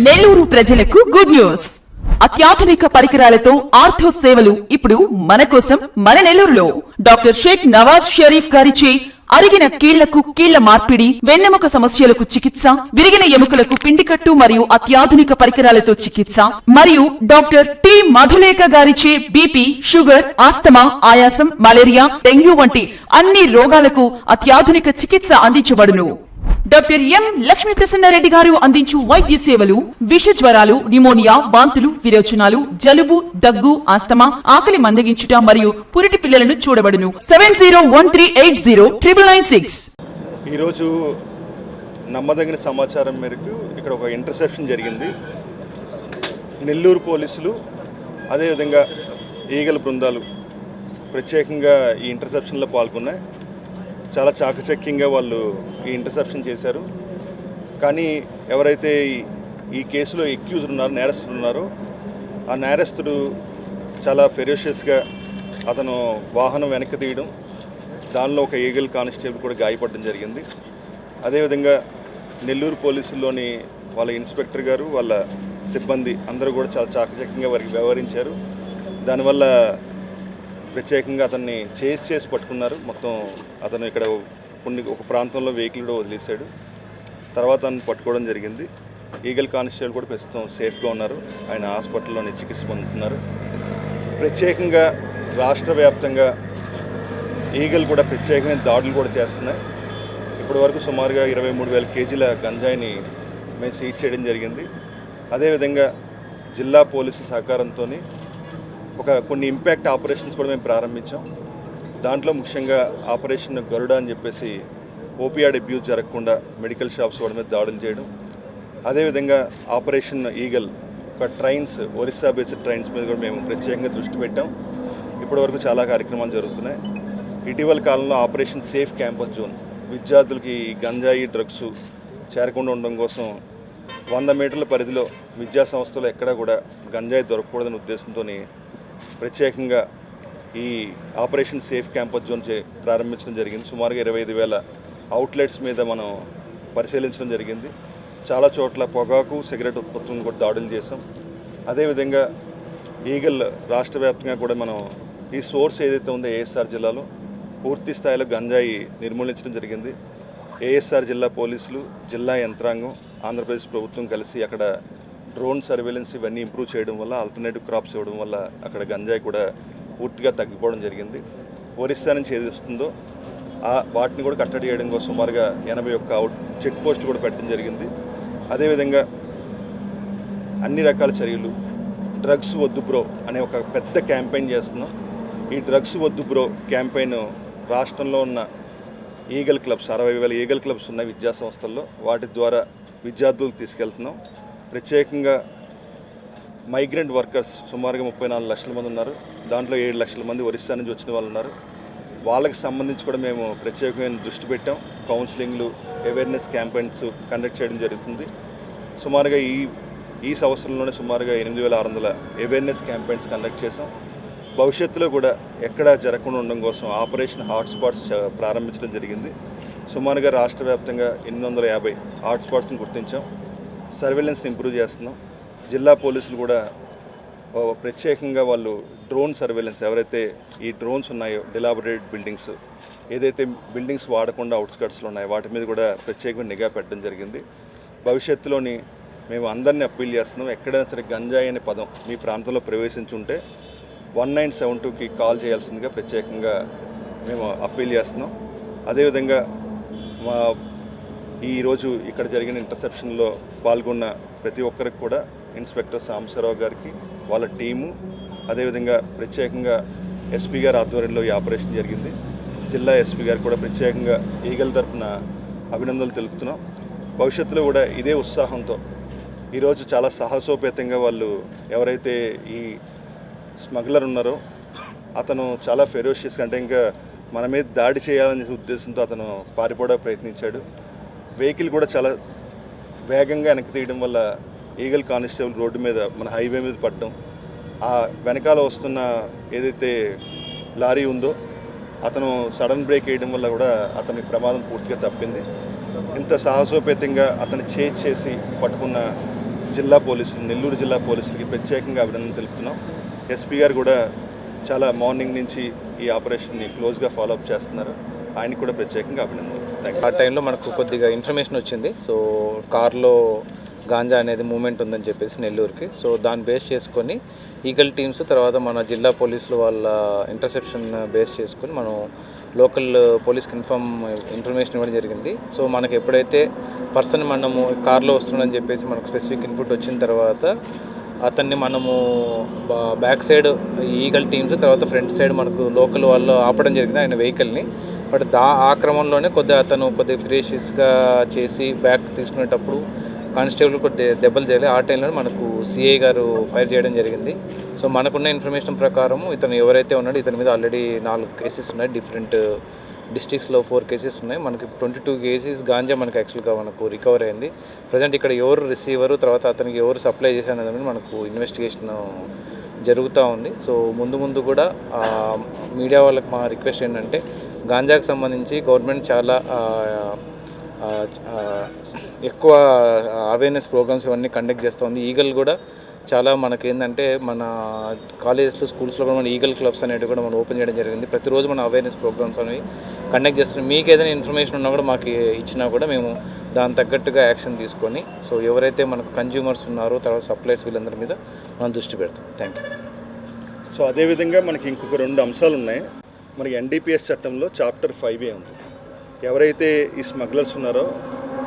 నెల్లూరు ప్రజలకు good news. అత్యాధునిక పరికరాలతో ఆర్థో సేవలు ఇప్పుడు మన కోసం మన నెల్లూరులో. డాక్టర్ షేక్ నవాజ్ షరీఫ్ గారిచే అరిగిన కీళ్లకు కీళ్ల మార్పిడి, వెన్నెముక సమస్యలకు చికిత్స, విరిగిన ఎముకలకు పిండికట్టు మరియు అత్యాధునిక పరికరాలతో చికిత్స, మరియు డాక్టర్ టి మధులేఖ గారిచే బీపీ, షుగర్, ఆస్తమా, ఆయాసం, మలేరియా, డెంగ్యూ వంటి అన్ని రోగాలకు అత్యాధునిక చికిత్స అందించబడును. డాక్టర్ ఎం లక్ష్మీ ప్రసన్నారెడ్డి గారు అందించు వైద్య సేవలు విష జ్వరాలు, న్యూమోనియా, వాంతులు, విరోచనాలు, జలుబు, దగ్గు, ఆస్తమా, ఆకలి మందగించుట మరియు పురిటి పిల్లలను చూడబడును. 7013809996. ఈరోజు నమ్మదగిన సమాచారం మేరకు ఇక్కడ ఒక ఇంటర్సెప్షన్ జరిగింది. నెల్లూరు పోలీసులు అదేవిధంగా ఈగల బృందాలు ప్రత్యేకంగా ఈ ఇంటర్సెప్షన్లో పాల్గొన్నాయి. చాలా చాకచక్యంగా వాళ్ళు ఈ ఇంటర్సెప్షన్ చేశారు. కానీ ఎవరైతే ఈ కేసులో ఎక్యూజ్డ్ ఉన్నారో, నేరస్తుడు ఉన్నారో, ఆ నేరస్తుడు చాలా ఫెరోషియస్గా అతను వాహనం వెనక్కి తీయడం, దానిలో ఒక ఈగల్ కానిస్టేబుల్ కూడా గాయపడడం జరిగింది. అదేవిధంగా నెల్లూరు పోలీసుల్లోని వాళ్ళ ఇన్స్పెక్టర్ గారు, వాళ్ళ సిబ్బంది అందరూ కూడా చాలా చాకచక్యంగా వారికి వ్యవహరించారు. దానివల్ల ప్రత్యేకంగా అతన్ని చేసి పట్టుకున్నారు. మొత్తం అతను ఇక్కడ ఒక ప్రాంతంలో వెహికల్ కూడా వదిలేశాడు. తర్వాత అతను పట్టుకోవడం జరిగింది. ఈగల్ కానిస్టేబుల్ కూడా ప్రస్తుతం సేఫ్గా ఉన్నారు. ఆయన హాస్పిటల్లోని చికిత్స పొందుతున్నారు. ప్రత్యేకంగా రాష్ట్ర వ్యాప్తంగా ఈగల్ కూడా ప్రత్యేకమైన దాడులు కూడా చేస్తున్నాయి. ఇప్పటి వరకు సుమారుగా 23,000 కేజీల గంజాయిని మేము సీజ్ చేయడం జరిగింది. అదేవిధంగా జిల్లా పోలీసు సహకారంతో కొన్ని ఇంపాక్ట్ ఆపరేషన్స్ కూడా మేము ప్రారంభించాం. దాంట్లో ముఖ్యంగా ఆపరేషన్ గరుడ అని చెప్పేసి ఓపియాడ్ అబ్యూజ్ జరగకుండా మెడికల్ షాప్స్ వాడి మీద దాడులు చేయడం, అదేవిధంగా ఆపరేషన్ ఈగల్ ఒక ట్రైన్స్, ఒరిస్సా బేస్డ్ ట్రైన్స్ మీద కూడా మేము ప్రత్యేకంగా దృష్టి పెట్టాం. ఇప్పటివరకు చాలా కార్యక్రమాలు జరుగుతున్నాయి. ఇటీవల కాలంలో ఆపరేషన్ సేఫ్ క్యాంపస్ జోన్, విద్యార్థులకి గంజాయి, డ్రగ్స్ చేరకుండా ఉండడం కోసం 100 మీటర్ల పరిధిలో విద్యా సంస్థలు ఎక్కడా కూడా గంజాయి దొరకకూడదనే ఉద్దేశంతో ప్రత్యేకంగా ఈ ఆపరేషన్ సేఫ్ క్యాంపస్ జోన్ ప్రారంభించడం జరిగింది. సుమారుగా 25,000 అవుట్లెట్స్ మీద మనం పరిశీలించడం జరిగింది. చాలా చోట్ల పొగాకు, సిగరెట్ ఉత్పత్తులను కూడా దాడులు చేసాం. అదేవిధంగా ఈగల్ రాష్ట్ర వ్యాప్తంగా కూడా మనం ఈ సోర్స్ ఏదైతే ఉందో ఏఎస్ఆర్ జిల్లాలో పూర్తి స్థాయిలో గంజాయి నిర్మూలించడం జరిగింది. ఏఎస్ఆర్ జిల్లా పోలీసులు, జిల్లా యంత్రాంగం, ఆంధ్రప్రదేశ్ ప్రభుత్వం కలిసి అక్కడ డ్రోన్ సర్వేలెన్స్ ఇవన్నీ ఇంప్రూవ్ చేయడం వల్ల, ఆల్టర్నేటివ్ క్రాప్స్ ఇవ్వడం వల్ల అక్కడ గంజాయి కూడా పూర్తిగా తగ్గిపోవడం జరిగింది. ఒరిస్సా నుంచి ఏది వస్తుందో వాటిని కూడా కట్టడి చేయడం కోసం సుమారుగా 81 చెక్ పోస్టులు కూడా పెట్టడం జరిగింది. అదేవిధంగా అన్ని రకాల చర్యలు, డ్రగ్స్ వద్దు బ్రో అనే ఒక పెద్ద క్యాంపెయిన్ చేస్తున్నాం. ఈ డ్రగ్స్ వద్దు బ్రో క్యాంపెయిన్ రాష్ట్రంలో ఉన్న ఈగల్ క్లబ్స్, 60,000 ఈగల్ క్లబ్స్ ఉన్నాయి విద్యా సంస్థల్లో, వాటి ద్వారా విద్యార్థులకు తీసుకెళ్తున్నాం. ప్రత్యేకంగా మైగ్రెంట్ వర్కర్స్ సుమారుగా 34 లక్షల మంది ఉన్నారు. దాంట్లో 7 లక్షల మంది ఒరిస్సా నుంచి వచ్చిన వాళ్ళు ఉన్నారు. వాళ్ళకి సంబంధించి కూడా మేము ప్రత్యేకమైన దృష్టి పెట్టాం. కౌన్సిలింగ్లు, అవేర్నెస్ క్యాంపెయిన్స్ కండక్ట్ చేయడం జరుగుతుంది. సుమారుగా ఈ సంవత్సరంలోనే సుమారుగా 8,600 అవేర్నెస్ క్యాంపెయిన్స్ కండక్ట్ చేసాం. భవిష్యత్తులో కూడా ఎక్కడా జరగకుండా ఉండడం కోసం ఆపరేషన్ హాట్స్పాట్స్ ప్రారంభించడం జరిగింది. సుమారుగా రాష్ట్ర వ్యాప్తంగా 850 హాట్స్పాట్స్ని గుర్తించాం. సర్వేలెన్స్ని ఇంప్రూవ్ చేస్తున్నాం. జిల్లా పోలీసులు కూడా ప్రత్యేకంగా వాళ్ళు డ్రోన్ సర్వేలెన్స్, ఎవరైతే ఈ డ్రోన్స్ ఉన్నాయో డిలాబరేటెడ్ బిల్డింగ్స్, ఏదైతే బిల్డింగ్స్ వాడకుండా అవుట్స్కట్స్లో ఉన్నాయో వాటి మీద కూడా ప్రత్యేకంగా నిఘా పెట్టడం జరిగింది. భవిష్యత్తులోని మేము అందరినీ అప్పీల్ చేస్తున్నాం, ఎక్కడైనా సరే గంజాయి అనే పదం మీ ప్రాంతంలో ప్రవేశించుంటే 1972కి కాల్ చేయాల్సిందిగా ప్రత్యేకంగా మేము అప్పీల్ చేస్తున్నాం. అదేవిధంగా ఈరోజు ఇక్కడ జరిగిన ఇంటర్సెప్షన్లో పాల్గొన్న ప్రతి ఒక్కరికి కూడా ఇన్స్పెక్టర్ సాంబశివరావు గారికి, వాళ్ళ టీము, అదేవిధంగా ప్రత్యేకంగా ఎస్పీ గారి ఆధ్వర్యంలో ఈ ఆపరేషన్ జరిగింది. జిల్లా ఎస్పీ గారికి కూడా ప్రత్యేకంగా ఈగల్ తరపున అభినందనలు తెలుపుతున్నాం. భవిష్యత్తులో కూడా ఇదే ఉత్సాహంతో ఈరోజు చాలా సాహసోపేతంగా వాళ్ళు ఎవరైతే ఈ స్మగ్లర్ ఉన్నారో అతను చాలా ఫెరోషియస్, అంటే ఇంకా మన మీద దాడి చేయాలనే ఉద్దేశంతో అతను పారిపోవడానికి ప్రయత్నించాడు. వెహికల్ కూడా చాలా వేగంగా వెనక్కి తీయడం వల్ల ఈగల్ కానిస్టేబుల్ రోడ్డు మీద, మన హైవే మీద పడడం, ఆ వెనకాల వస్తున్న ఏదైతే లారీ ఉందో అతను సడన్ బ్రేక్ వేయడం వల్ల కూడా అతని ప్రమాదం పూర్తిగా తప్పింది. ఇంత సాహసోపేతంగా అతను చేసి పట్టుకున్న జిల్లా పోలీసులు, నెల్లూరు జిల్లా పోలీసులకి ప్రత్యేకంగా అభినందన తెలుపుతున్నాం. ఎస్పీ గారు కూడా చాలా మార్నింగ్ నుంచి ఈ ఆపరేషన్ని క్లోజ్గా ఫాలోఅప్ చేస్తున్నారు. ఆయనకి కూడా ప్రత్యేకంగా అభినందనలు. Thank you. ఆ టైంలో మనకు కొద్దిగా ఇన్ఫర్మేషన్ వచ్చింది. సో కార్లో గాంజా అనేది మూమెంట్ ఉందని చెప్పేసి నెల్లూరుకి. సో దాన్ని బేస్ చేసుకొని ఈగల్ టీమ్స్, తర్వాత మన జిల్లా పోలీసులు వాళ్ళ ఇంటర్సెప్షన్ బేస్ చేసుకొని మనం లోకల్ పోలీస్కి ఇన్ఫర్మేషన్ ఇవ్వడం జరిగింది. సో మనకి ఎప్పుడైతే పర్సన్ మనము కార్లో వస్తుందని చెప్పేసి మనకు స్పెసిఫిక్ ఇన్పుట్ వచ్చిన తర్వాత అతన్ని మనము బ్యాక్ సైడ్ ఈగల్ టీమ్స్, తర్వాత ఫ్రంట్ సైడ్ మనకు లోకల్ వాళ్ళు ఆపడం జరిగింది ఆయన వెహికల్ని. బట్ ఆ క్రమంలోనే అతను కొద్దిగా ఫిరేషియస్గా చేసి బ్యాక్ తీసుకునేటప్పుడు కానిస్టేబుల్ కొద్దిగా దెబ్బలు చేయాలి. ఆ టైంలో మనకు సిఐ గారు ఫైర్ చేయడం జరిగింది. సో మనకున్న ఇన్ఫర్మేషన్ ప్రకారం ఇతను ఎవరైతే ఉన్నాడో ఇతని మీద ఆల్రెడీ 4 కేసెస్ ఉన్నాయి. డిఫరెంట్ డిస్ట్రిక్ట్స్లో 4 కేసెస్ ఉన్నాయి. మనకి 22 కేసెస్ గాంజా మనకు యాక్చువల్గా మనకు రికవర్ అయింది. ప్రజెంట్ ఇక్కడ ఎవరు రిసీవరు, తర్వాత అతనికి ఎవరు సప్లై చేశారు అనేది మనకు ఇన్వెస్టిగేషన్ జరుగుతూ ఉంది. సో ముందు కూడా మీడియా వాళ్ళకి మా రిక్వెస్ట్ ఏంటంటే గాంజాకి సంబంధించి గవర్నమెంట్ చాలా ఎక్కువ అవేర్నెస్ ప్రోగ్రామ్స్ ఇవన్నీ కండక్ట్ చేస్తుంది. ఈగల్ కూడా చాలా మనకేంటంటే మన కాలేజెస్లో, స్కూల్స్లో కూడా మన ఈగల్ క్లబ్స్ అనేవి కూడా మనం ఓపెన్ చేయడం జరిగింది. ప్రతిరోజు మన అవేర్నెస్ ప్రోగ్రామ్స్ అనేవి కండక్ట్ చేస్తున్నాం. మీకు ఏదైనా ఇన్ఫర్మేషన్ ఉన్నా కూడా మాకు ఇచ్చినా కూడా మేము దాని తగ్గట్టుగా యాక్షన్ తీసుకొని సో ఎవరైతే మనకు కన్జ్యూమర్స్ ఉన్నారో, తర్వాత సప్లైర్స్ వీళ్ళందరి మీద మనం దృష్టి పెడతాం. Thank you. సో అదేవిధంగా మనకి ఇంకొక 2 అంశాలు ఉన్నాయి. మనకి ఎన్డీపీఎస్ చట్టంలో చాప్టర్ 5A ఉంది. ఎవరైతే ఈ స్మగ్లర్స్ ఉన్నారో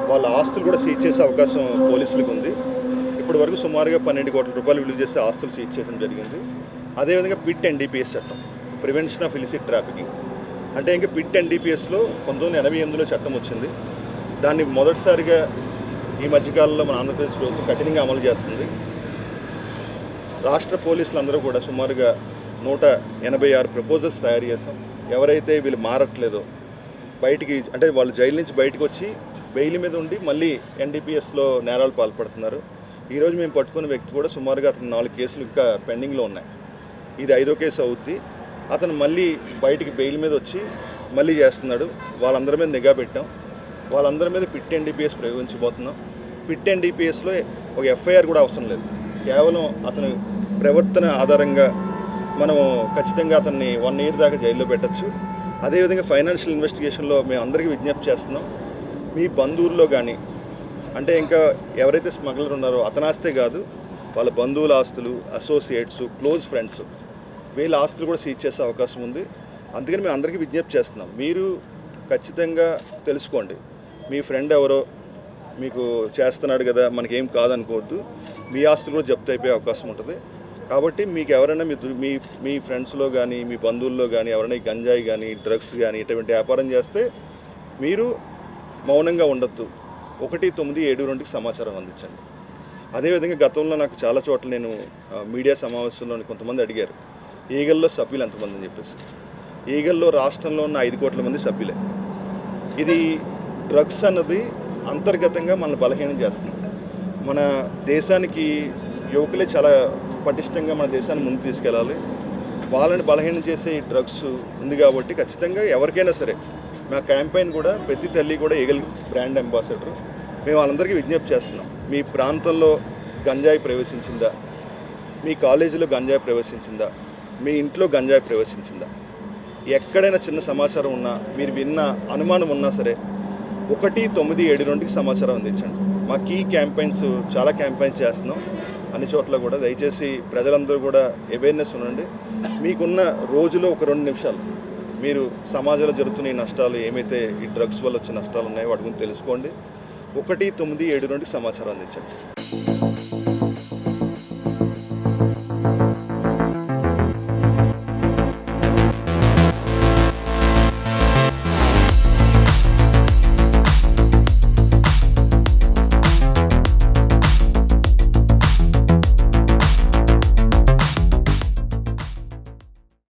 వాళ్ళ ఆస్తులు కూడా సీజ్ చేసే అవకాశం పోలీసులకు ఉంది. ఇప్పటి వరకు సుమారుగా 12 కోట్ల రూపాయలు విలువ చేసే ఆస్తులు సీజ్ చేయడం జరిగింది. అదేవిధంగా పిట్ ఎన్డీపీఎస్ చట్టం, ప్రివెన్షన్ ఆఫ్ ఇలిసిట్ ట్రాఫికింగ్, అంటే ఇంకా పిట్ ఎన్డీపీఎస్లో 1988లో చట్టం వచ్చింది. దాన్ని మొదటిసారిగా ఈ మధ్యకాలంలో మన ఆంధ్రప్రదేశ్ ప్రభుత్వం కఠినంగా అమలు చేస్తుంది. రాష్ట్ర పోలీసులందరూ కూడా సుమారుగా 186 ప్రపోజల్స్ తయారు చేస్తాం. ఎవరైతే వీళ్ళు మారట్లేదో బయటికి, అంటే వాళ్ళు జైలు నుంచి బయటకు వచ్చి బెయిల్ మీద ఉండి మళ్ళీ ఎన్డీపీఎస్లో నేరాలు పాల్పడుతున్నారు. ఈరోజు మేము పట్టుకున్న వ్యక్తి కూడా సుమారుగా అతను 4 కేసులు ఇంకా పెండింగ్లో ఉన్నాయి. ఇది 5వ కేసు అవుద్ది. అతను మళ్ళీ బయటికి బెయిల్ మీద వచ్చి మళ్ళీ చేస్తున్నాడు. వాళ్ళందరి మీద నిఘా పెట్టాం. వాళ్ళందరి మీద పిట్ ఎన్డీపీఎస్ ప్రయోగించబోతున్నాం. పిట్ ఎన్డీపీఎస్లో ఒక ఎఫ్ఐఆర్ కూడా అవసరం లేదు. కేవలం అతని ప్రవర్తన ఆధారంగా మనం ఖచ్చితంగా అతన్ని 1 ఇయర్ దాకా జైల్లో పెట్టచ్చు. అదేవిధంగా ఫైనాన్షియల్ ఇన్వెస్టిగేషన్లో మేము అందరికీ విజ్ఞప్తి చేస్తున్నాం. మీ బంధువుల్లో కానీ, అంటే ఇంకా ఎవరైతే స్మగ్లర్ ఉన్నారో అతని ఆస్తే కాదు, వాళ్ళ బంధువుల ఆస్తులు, అసోసియేట్స్, క్లోజ్ ఫ్రెండ్స్, వీళ్ళ ఆస్తులు కూడా సీజ్ చేసే అవకాశం ఉంది. అందుకని మేము అందరికీ విజ్ఞప్తి చేస్తున్నాం. మీరు ఖచ్చితంగా తెలుసుకోండి, మీ ఫ్రెండ్ ఎవరో మీకు చేస్తున్నాడు కదా, మనకేం కాదనుకోవద్దు. మీ ఆస్తులు కూడా జప్తు అయిపోయే అవకాశం ఉంటుంది. కాబట్టి మీకు ఎవరైనా మీ ఫ్రెండ్స్లో కానీ, మీ బంధువుల్లో కానీ ఎవరైనా గంజాయి కానీ, డ్రగ్స్ కానీ ఇటువంటి వ్యాపారం చేస్తే మీరు మౌనంగా ఉండొద్దు. 1972కి సమాచారం అందించండి. అదేవిధంగా గతంలో నాకు చాలా చోట్ల నేను మీడియా సమావేశంలో కొంతమంది అడిగారు, ఈగల్లో సభ్యులు ఎంతమంది అని చెప్పేసి. ఈగల్లో రాష్ట్రంలో ఉన్న 5 కోట్ల మంది సభ్యులే. ఇది డ్రగ్స్ అన్నది అంతర్గతంగా మనల్ని బలహీనం చేస్తుంది. మన దేశానికి యువకులే చాలా పటిష్టంగా మన దేశాన్ని ముందుకు తీసుకెళ్ళాలి. వాళ్ళని బలహీనం చేసే డ్రగ్స్ ఉంది కాబట్టి ఖచ్చితంగా ఎవరికైనా సరే మా క్యాంపెయిన్ కూడా ప్రతి తల్లి కూడా ఈగల్ బ్రాండ్ అంబాసిడర్. మేము వాళ్ళందరికీ విజ్ఞప్తి చేస్తున్నాం. మీ ప్రాంతంలో గంజాయి ప్రవేశించిందా, మీ కాలేజీలో గంజాయి ప్రవేశించిందా, మీ ఇంట్లో గంజాయి ప్రవేశించిందా, ఎక్కడైనా చిన్న సమాచారం ఉన్నా, మీరు విన్న అనుమానం ఉన్నా సరే 1972కి సమాచారం అందించండి. మా కీ క్యాంపెయిన్స్, చాలా క్యాంపెయిన్స్ చేస్తున్నాం అన్ని చోట్ల కూడా. దయచేసి ప్రజలందరూ కూడా అవేర్నెస్ ఉండండి. మీకున్న రోజులో ఒక 2 నిమిషాలు మీరు సమాజంలో జరుగుతున్న ఈ నష్టాలు, ఏమైతే ఈ డ్రగ్స్ వల్ల వచ్చే నష్టాలు ఉన్నాయో వాటి గురించి తెలుసుకోండి. 1972కి సమాచారం అందించండి.